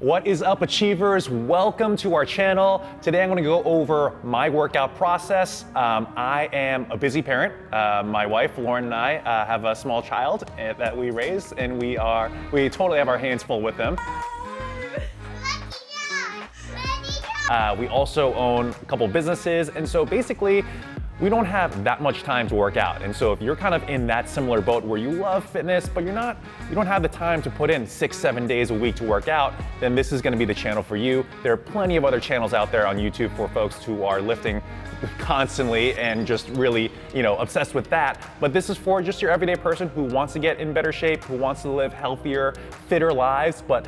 What is up, achievers? Welcome to our channel. Today I'm going to go over my workout process. I am a busy parent. My wife, Lauren, and I have a small child that we raise, and we totally have our hands full with them. We also own a couple businesses, and so basically, we don't have that much time to work out. And so if you're kind of in that similar boat where you love fitness, but you don't have the time to put in 6-7 days a week to work out, then this is gonna be the channel for you. There are plenty of other channels out there on YouTube for folks who are lifting constantly and just really, obsessed with that. But this is for just your everyday person who wants to get in better shape, who wants to live healthier, fitter lives, but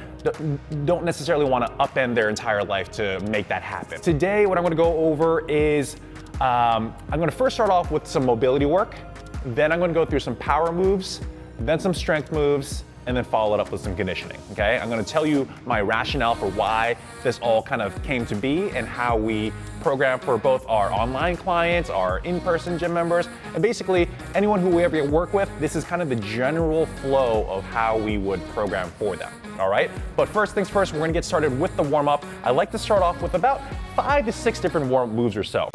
don't necessarily wanna upend their entire life to make that happen. Today, what I'm gonna go over is I'm gonna first start off with some mobility work, then I'm gonna go through some power moves, then some strength moves, and then follow it up with some conditioning, okay? I'm gonna tell you my rationale for why this all kind of came to be and how we program for both our online clients, our in-person gym members, and basically anyone who we ever work with. This is kind of the general flow of how we would program for them, all right? But first things first, we're gonna get started with the warm-up. I like to start off with about 5 to 6 different warm-up moves or so.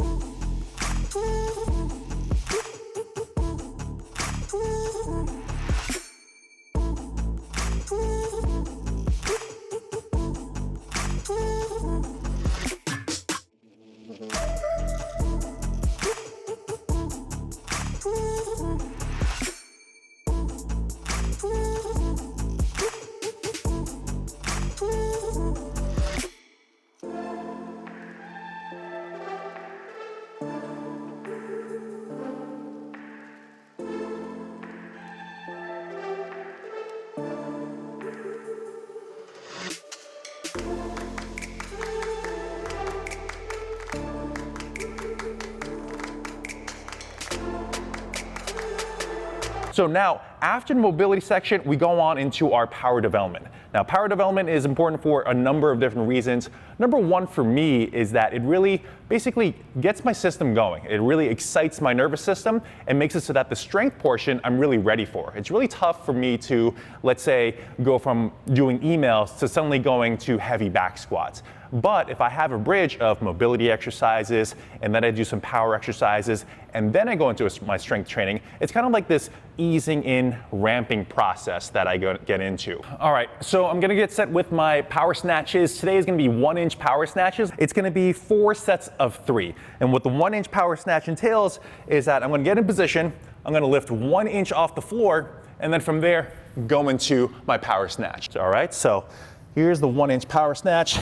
So now, after the mobility section, we go on into our power development. Now, power development is important for a number of different reasons. Number one for me is that it really basically gets my system going. It really excites my nervous system and makes it so that the strength portion I'm really ready for. It's really tough for me to, let's say, go from doing emails to suddenly going to heavy back squats. But if I have a bridge of mobility exercises, and then I do some power exercises, and then I go into my strength training, it's kind of like this easing in, ramping process that I get into. All right, so I'm gonna get set with my power snatches. Today is gonna be 1-inch power snatches. It's gonna be 4 sets of 3. And what the 1-inch power snatch entails is that I'm gonna get in position, I'm gonna lift 1 inch off the floor, and then from there, go into my power snatch. All right, so here's the 1-inch power snatch.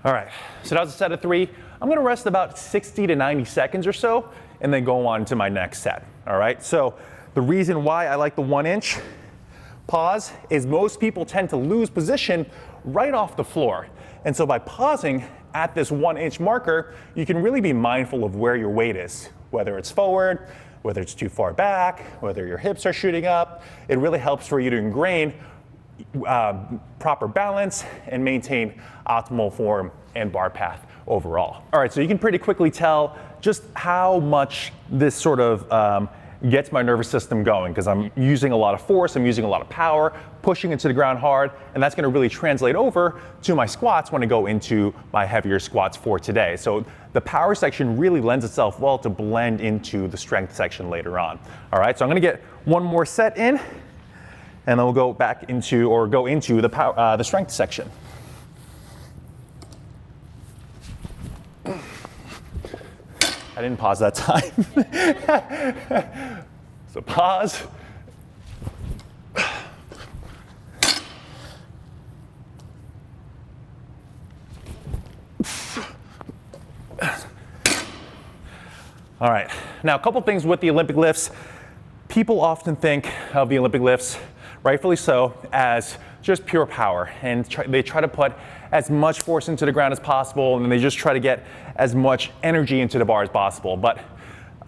All right, so that was a set of 3. I'm gonna rest about 60 to 90 seconds or so, and then go on to my next set, all right? So the reason why I like the 1-inch pause is most people tend to lose position right off the floor. And so by pausing at this 1-inch marker, you can really be mindful of where your weight is, whether it's forward, whether it's too far back, whether your hips are shooting up. It really helps for you to ingrain proper balance and maintain optimal form and bar path overall. All right, so you can pretty quickly tell just how much this sort of gets my nervous system going, because I'm using a lot of force, I'm using a lot of power, pushing into the ground hard, and that's gonna really translate over to my squats when I go into my heavier squats for today. So the power section really lends itself well to blend into the strength section later on. All right, so I'm gonna get one more set in, and then we'll go back into, or go into the strength section. I didn't pause that time. So pause. All right, now a couple things with the Olympic lifts. People often think of the Olympic lifts, rightfully so, as just pure power, and they try to put as much force into the ground as possible, and then they just try to get as much energy into the bar as possible. But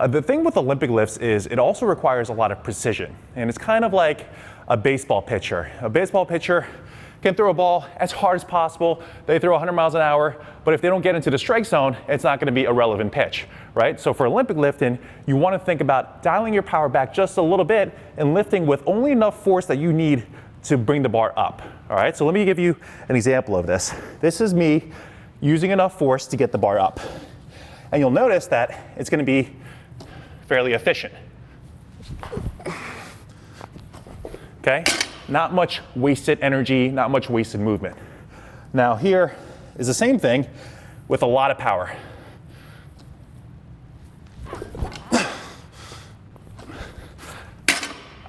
The thing with Olympic lifts is it also requires a lot of precision. And it's kind of like a baseball pitcher. A baseball pitcher can throw a ball as hard as possible. They throw 100 miles an hour, but if they don't get into the strike zone, it's not gonna be a relevant pitch, right? So for Olympic lifting, you wanna think about dialing your power back just a little bit and lifting with only enough force that you need to bring the bar up, all right? So let me give you an example of this. This is me using enough force to get the bar up. And you'll notice that it's gonna be fairly efficient. Okay? Not much wasted energy, not much wasted movement. Now here is the same thing with a lot of power.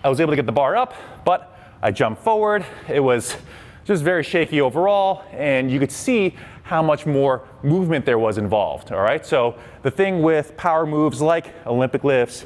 I was able to get the bar up, but I jumped forward. It was just very shaky overall, and you could see how much more movement there was involved, all right? So the thing with power moves like Olympic lifts,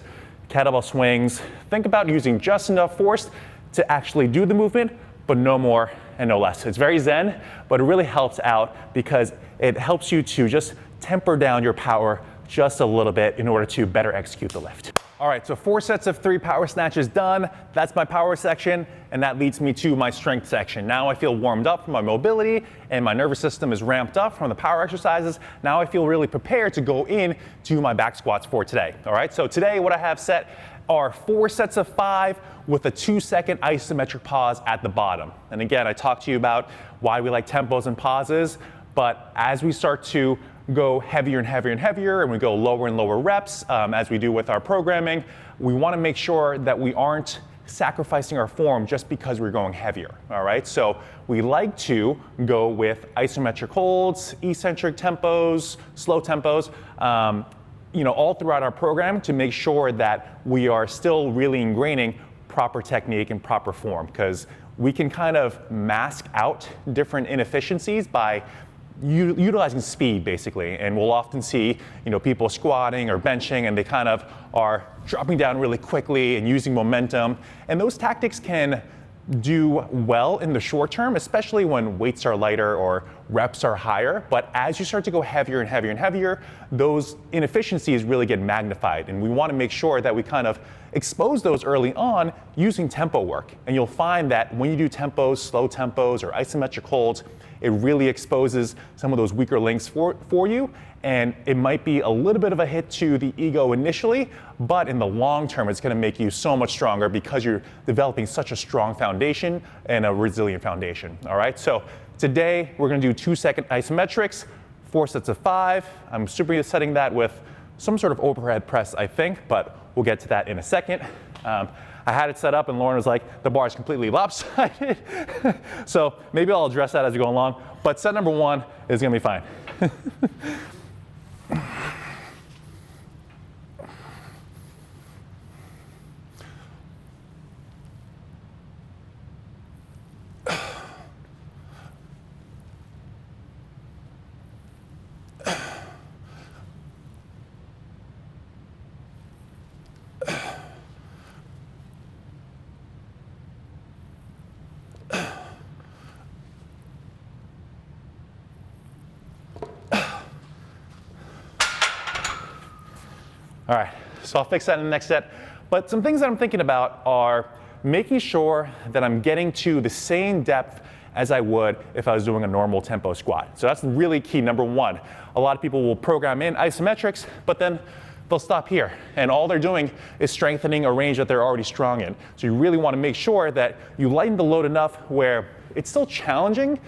kettlebell swings, think about using just enough force to actually do the movement, but no more and no less. It's very zen, but it really helps out because it helps you to just temper down your power just a little bit in order to better execute the lift. All right, so 4 sets of 3 power snatches done. That's my power section, and that leads me to my strength section. Now I feel warmed up from my mobility, and my nervous system is ramped up from the power exercises. Now I feel really prepared to go in to my back squats for today. All right, so today what I have set are 4 sets of 5 with a 2-second isometric pause at the bottom. And again, I talked to you about why we like tempos and pauses, but as we start to go heavier and heavier and heavier, and we go lower and lower reps, as we do with our programming, we wanna make sure that we aren't sacrificing our form just because we're going heavier, all right? So we like to go with isometric holds, eccentric tempos, slow tempos, all throughout our program to make sure that we are still really ingraining proper technique and proper form, because we can kind of mask out different inefficiencies by utilizing speed, basically. And we'll often see people squatting or benching, and they kind of are dropping down really quickly and using momentum. And those tactics can do well in the short term, especially when weights are lighter or reps are higher. But as you start to go heavier and heavier and heavier, those inefficiencies really get magnified. And we want to make sure that we kind of expose those early on using tempo work. And you'll find that when you do tempos, slow tempos, or isometric holds, it really exposes some of those weaker links for you. And it might be a little bit of a hit to the ego initially, but in the long term, it's gonna make you so much stronger because you're developing such a strong foundation and a resilient foundation, all right? So today, we're gonna do 2-second isometrics, 4 sets of 5. I'm supersetting that with some sort of overhead press, I think, but we'll get to that in a second. I had it set up and Lauren was like, the bar is completely lopsided. So maybe I'll address that as we go along, but set number 1 is gonna be fine. All right, so I'll fix that in the next set. But some things that I'm thinking about are making sure that I'm getting to the same depth as I would if I was doing a normal tempo squat. So that's really key, number 1. A lot of people will program in isometrics, but then they'll stop here. And all they're doing is strengthening a range that they're already strong in. So you really want to make sure that you lighten the load enough where it's still challenging,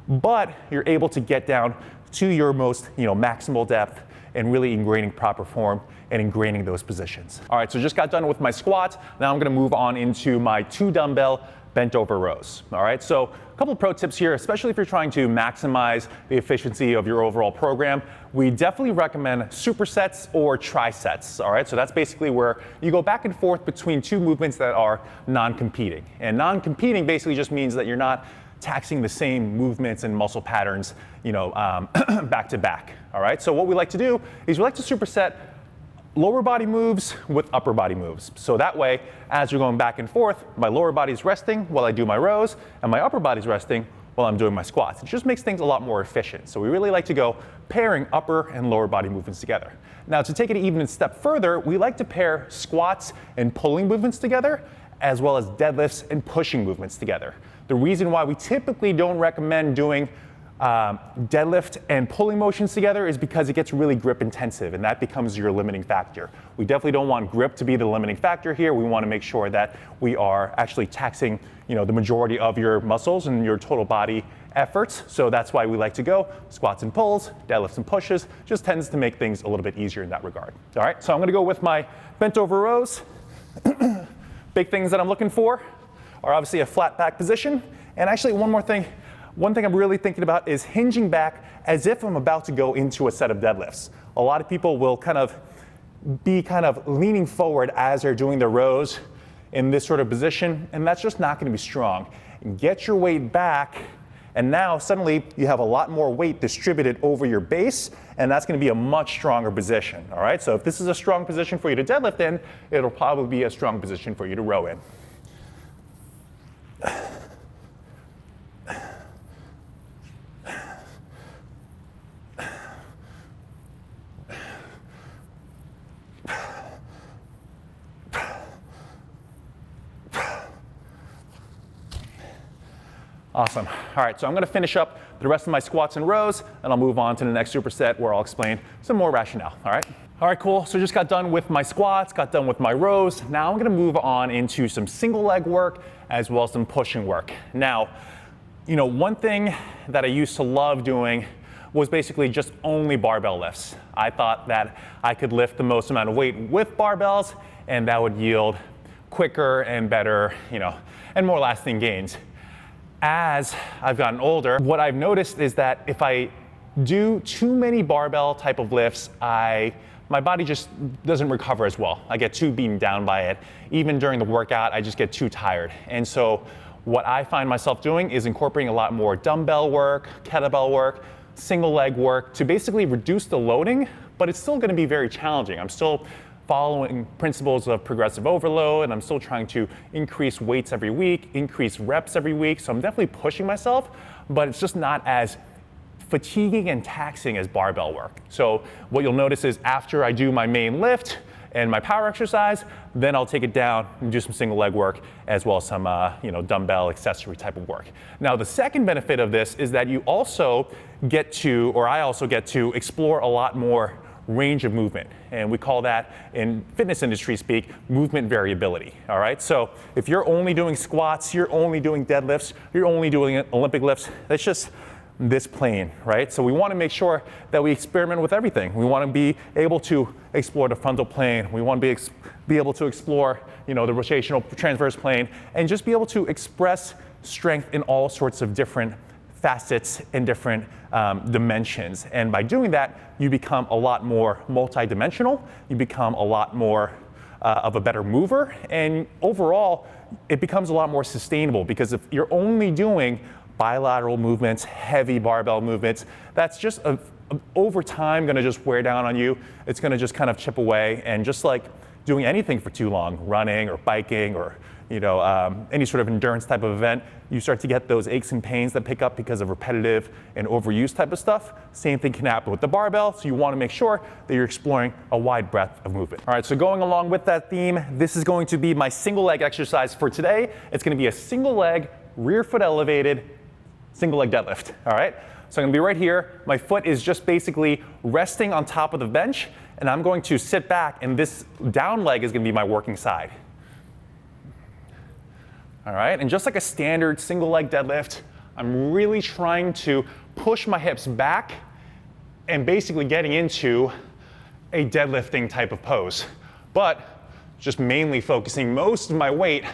but you're able to get down to your most maximal depth and really ingraining proper form and ingraining those positions. All right, so just got done with my squats. Now I'm gonna move on into my 2 dumbbell bent over rows. All right, so a couple of pro tips here, especially if you're trying to maximize the efficiency of your overall program. We definitely recommend supersets or trisets. All right, so that's basically where you go back and forth between 2 movements that are non-competing. And non-competing basically just means that you're not taxing the same movements and muscle patterns, back to back. All right, so what we like to do is we like to superset lower body moves with upper body moves. So that way, as you're going back and forth, my lower body's resting while I do my rows, and my upper body's resting while I'm doing my squats. It just makes things a lot more efficient. So we really like to go pairing upper and lower body movements together. Now, to take it even a step further, we like to pair squats and pulling movements together, as well as deadlifts and pushing movements together. The reason why we typically don't recommend doing deadlift and pulling motions together is because it gets really grip intensive, and that becomes your limiting factor. We definitely don't want grip to be the limiting factor here. We want to make sure that we are actually taxing, the majority of your muscles and your total body efforts. So that's why we like to go squats and pulls, deadlifts and pushes. Just tends to make things a little bit easier in that regard. All right, so I'm going to go with my bent over rows. Big things that I'm looking for are obviously a flat back position, and actually one thing I'm really thinking about is hinging back as if I'm about to go into a set of deadlifts. A lot of people will be leaning forward as they're doing their rows in this sort of position, and that's just not going to be strong. Get your weight back, and now suddenly you have a lot more weight distributed over your base, and that's going to be a much stronger position. All right, so if this is a strong position for you to deadlift in, it'll probably be a strong position for you to row in. Awesome. All right, so I'm going to finish up the rest of my squats and rows, and I'll move on to the next superset where I'll explain some more rationale. All right, cool. So just got done with my squats, got done with my rows. Now I'm going to move on into some single leg work as well as some pushing work. Now, one thing that I used to love doing was basically just only barbell lifts. I thought that I could lift the most amount of weight with barbells, and that would yield quicker and better, and more lasting gains. As I've gotten older, what I've noticed is that if I do too many barbell type of lifts, my body just doesn't recover as well. I get too beaten down by it. Even during the workout, I just get too tired. And so what I find myself doing is incorporating a lot more dumbbell work, kettlebell work, single leg work to basically reduce the loading, but it's still going to be very challenging. I'm still following principles of progressive overload, and I'm still trying to increase weights every week, increase reps every week. So I'm definitely pushing myself, but it's just not as fatiguing and taxing as barbell work. So what you'll notice is after I do my main lift and my power exercise, then I'll take it down and do some single leg work as well as some dumbbell accessory type of work. Now the second benefit of this is that you also get to, or I also get to, explore a lot more range of movement, and we call that in fitness industry speak movement variability. All right, so if you're only doing squats, you're only doing deadlifts, you're only doing Olympic lifts, that's just this plane, right? So we want to make sure that we experiment with everything. We want to be able to explore the frontal plane. We want to be able to explore the rotational transverse plane, and just be able to express strength in all sorts of different facets and different dimensions. And by doing that, you become a lot more multidimensional, you become a lot more of a better mover, and overall, it becomes a lot more sustainable, because if you're only doing bilateral movements, heavy barbell movements, that's just over time going to just wear down on you. It's going to just kind of chip away, and just like doing anything for too long, running or biking or any sort of endurance type of event, you start to get those aches and pains that pick up because of repetitive and overuse type of stuff. Same thing can happen with the barbell, so you want to make sure that you're exploring a wide breadth of movement. All right, so going along with that theme, this is going to be my single leg exercise for today. It's going to be a single leg, rear foot elevated, single leg deadlift. All right, so I'm going to be right here. My foot is just basically resting on top of the bench, and I'm going to sit back, and this down leg is going to be my working side. All right, and just like a standard single leg deadlift, I'm really trying to push my hips back and basically getting into a deadlifting type of pose, but just mainly focusing most of my weight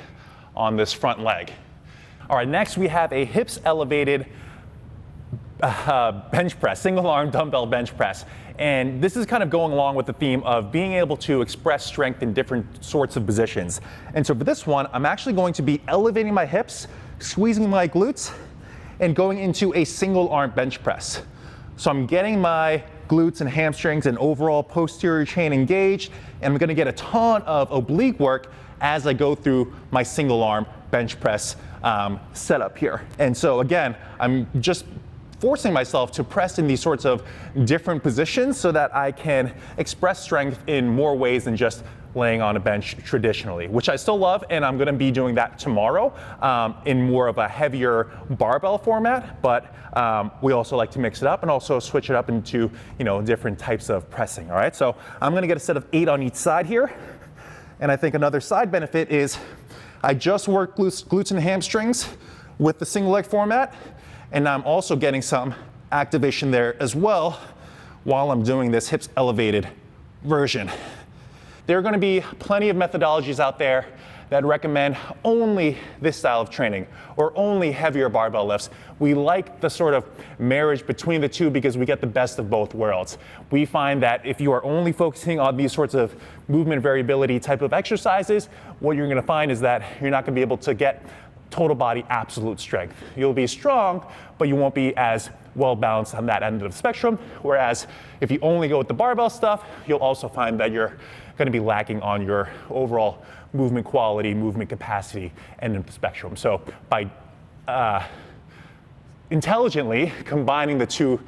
on this front leg. All right, next we have a hips elevated bench press, single arm dumbbell bench press. And this is kind of going along with the theme of being able to express strength in different sorts of positions. And so for this one, I'm actually going to be elevating my hips, squeezing my glutes, and going into a single arm bench press. So I'm getting my glutes and hamstrings and overall posterior chain engaged, and I'm going to get a ton of oblique work as I go through my single arm bench press setup here. And so again, I'm just forcing myself to press in these sorts of different positions so that I can express strength in more ways than just laying on a bench traditionally, which I still love, and I'm gonna be doing that tomorrow in more of a heavier barbell format, but we also like to mix it up and also switch it up into different types of pressing, all right? So I'm gonna get a set of 8 on each side here, and I think another side benefit is I just worked glutes and hamstrings with the single leg format, and I'm also getting some activation there as well while I'm doing this hips elevated version. There are going to be plenty of methodologies out there that recommend only this style of training or only heavier barbell lifts. We like the sort of marriage between the two because we get the best of both worlds. We find that if you are only focusing on these sorts of movement variability type of exercises, what you're going to find is that you're not going to be able to get total body absolute strength. You'll be strong, but you won't be as well balanced on that end of the spectrum. Whereas if you only go with the barbell stuff, you'll also find that you're going to be lacking on your overall movement quality, movement capacity end of the spectrum. So by intelligently combining the two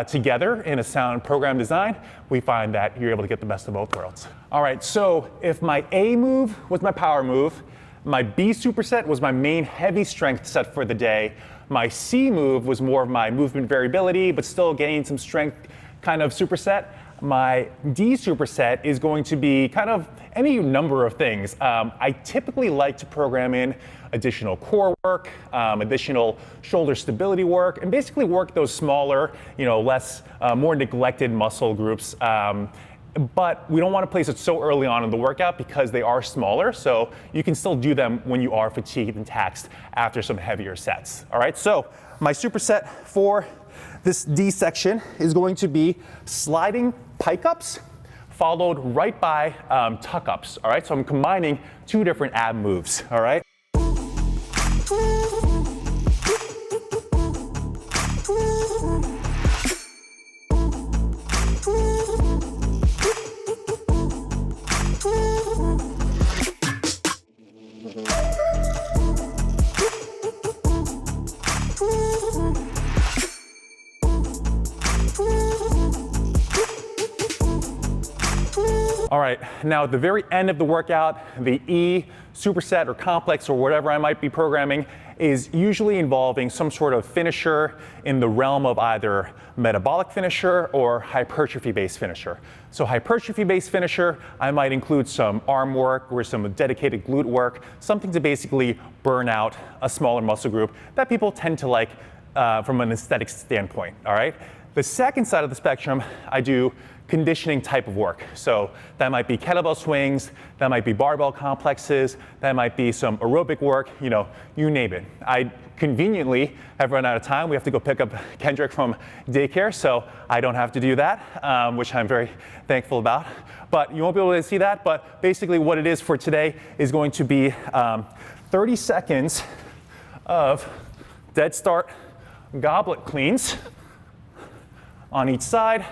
together in a sound program design, we find that you're able to get the best of both worlds. All right, so if my A move was my power move, my B superset was my main heavy strength set for the day. My C move was more of my movement variability, but still gain some strength kind of superset. My D superset is going to be kind of any number of things. I typically like to program in additional core work, additional shoulder stability work, and basically work those smaller, less, more neglected muscle groups. But we don't want to place it so early on in the workout because they are smaller, so you can still do them when you are fatigued and taxed after some heavier sets. All right, so my superset for this D section is going to be sliding pike ups followed right by tuck ups. All right, so I'm combining 2 different ab moves. All right. All right, now at the very end of the workout, the E superset or complex or whatever I might be programming is usually involving some sort of finisher in the realm of either metabolic finisher or hypertrophy-based finisher. So hypertrophy-based finisher, I might include some arm work or some dedicated glute work, something to basically burn out a smaller muscle group that people tend to like from an aesthetic standpoint, all right? The second side of the spectrum, I do conditioning type of work. So that might be kettlebell swings, that might be barbell complexes, that might be some aerobic work, you name it. I conveniently have run out of time. We have to go pick up Kendrick from daycare, so I don't have to do that, which I'm very thankful about. But you won't be able to see that, but basically what it is for today is going to be 30 seconds of dead start goblet cleans on each side,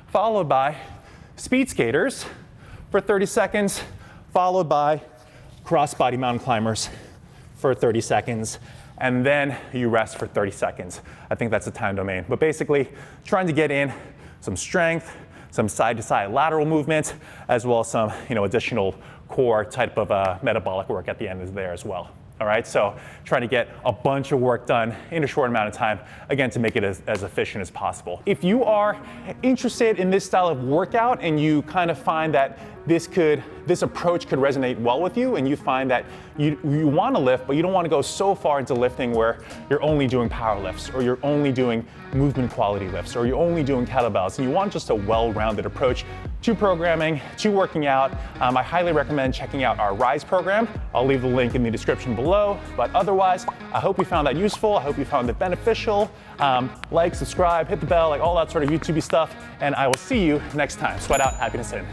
followed by speed skaters for 30 seconds, followed by cross-body mountain climbers for 30 seconds, and then you rest for 30 seconds. I think that's the time domain. But basically, trying to get in some strength, some side-to-side lateral movement, as well as some additional core type of metabolic work at the end is there as well. All right, so trying to get a bunch of work done in a short amount of time, again, to make it as efficient as possible. If you are interested in this style of workout and you kind of find that this approach could resonate well with you, and you find that you want to lift, but you don't want to go so far into lifting where you're only doing power lifts, or you're only doing movement quality lifts, or you're only doing kettlebells, and you want just a well-rounded approach to programming, to working out, I highly recommend checking out our Rise program. I'll leave the link in the description below, but otherwise, I hope you found that useful. I hope you found it beneficial. Like, subscribe, hit the bell, like all that sort of YouTube-y stuff, and I will see you next time. Sweat out, happiness in.